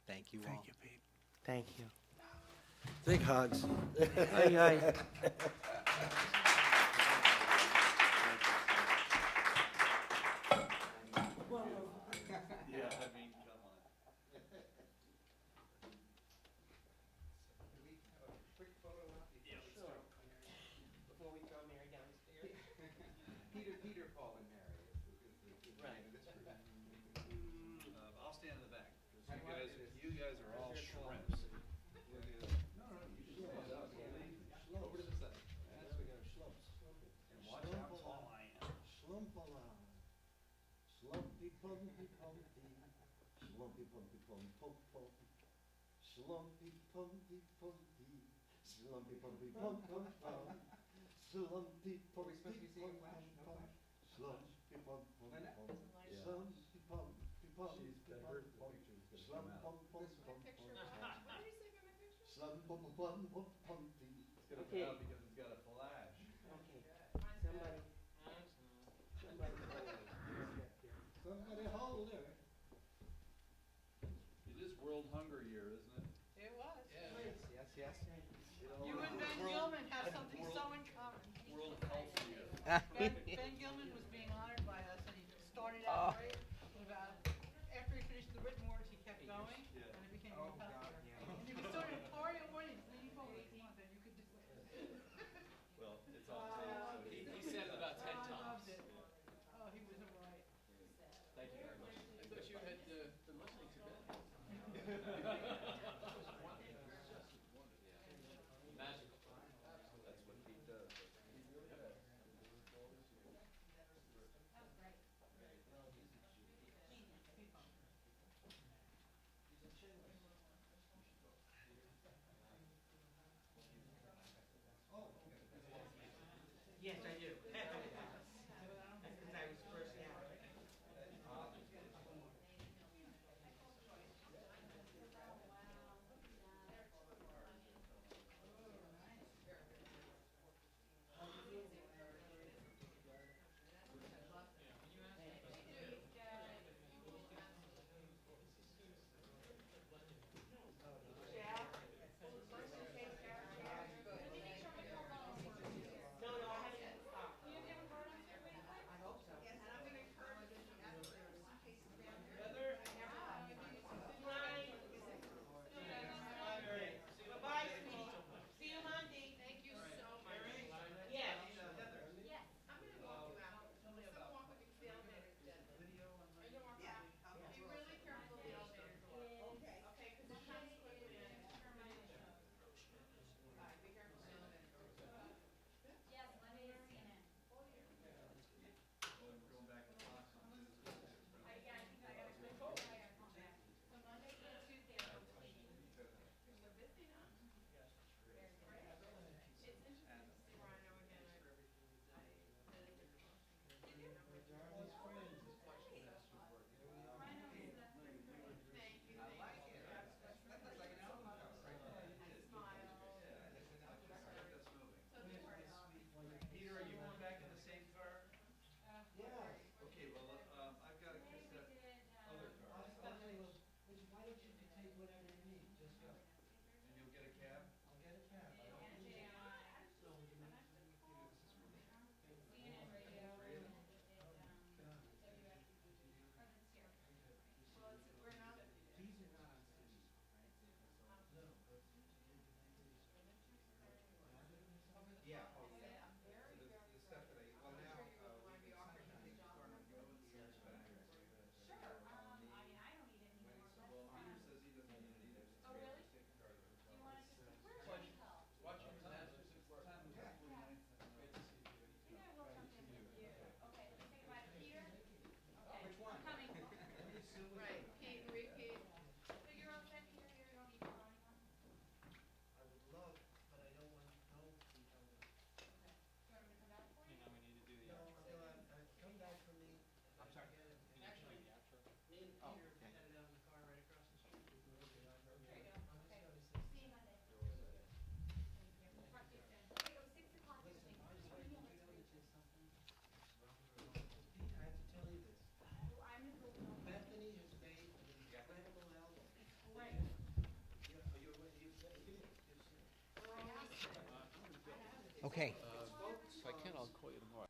Thank you all. Thank you, Pete. Thank you. Big hugs. Aye, aye. Peter, Paul, and Mary. I'll stand in the back. You guys are all shrimps. Over to the side. Yes, we got schlumps. And watch how tall I am. Slumpy pumpy pumpy, slumpy pumpy pum pum pum, slumpy pumpy pumpy, slumpy pumpy pum pum pum, slumpy pumpy pum pum pum, slumpy pum pum pum, slumpy pumpy pumpy pum, slump pum pum pum pum, slump pum pum pum pumpy. It's gonna come out because it's got a flash. Okay. Somebody hold her. It is World Hunger Year, isn't it? It was. Yes. You and Ben Gilman have something so in common. World Health Year. Ben Gilman was being honored by us, and he started out great. But after he finished the written words, he kept going, and it became World Health Year. And if you started a party audience, leaning forward, come on, Ben, you could do it. Well, it's on tape, so He said it about 10 times. Oh, he was right. Thank you very much. I thought you had been listening to Ben. Magical. that's what Pete does. Right, Pete and repeat. I would love, but I don't want to be held up. No, come back for me. I'm sorry. Actually, me and Peter headed out in the car right across the street. I'm just gonna say. Listen, I just want you to know that there's something wrong with her. Pete, I have to tell you this. Bethany has made an incredible album. Right. Okay. If I can, I'll call you tomorrow.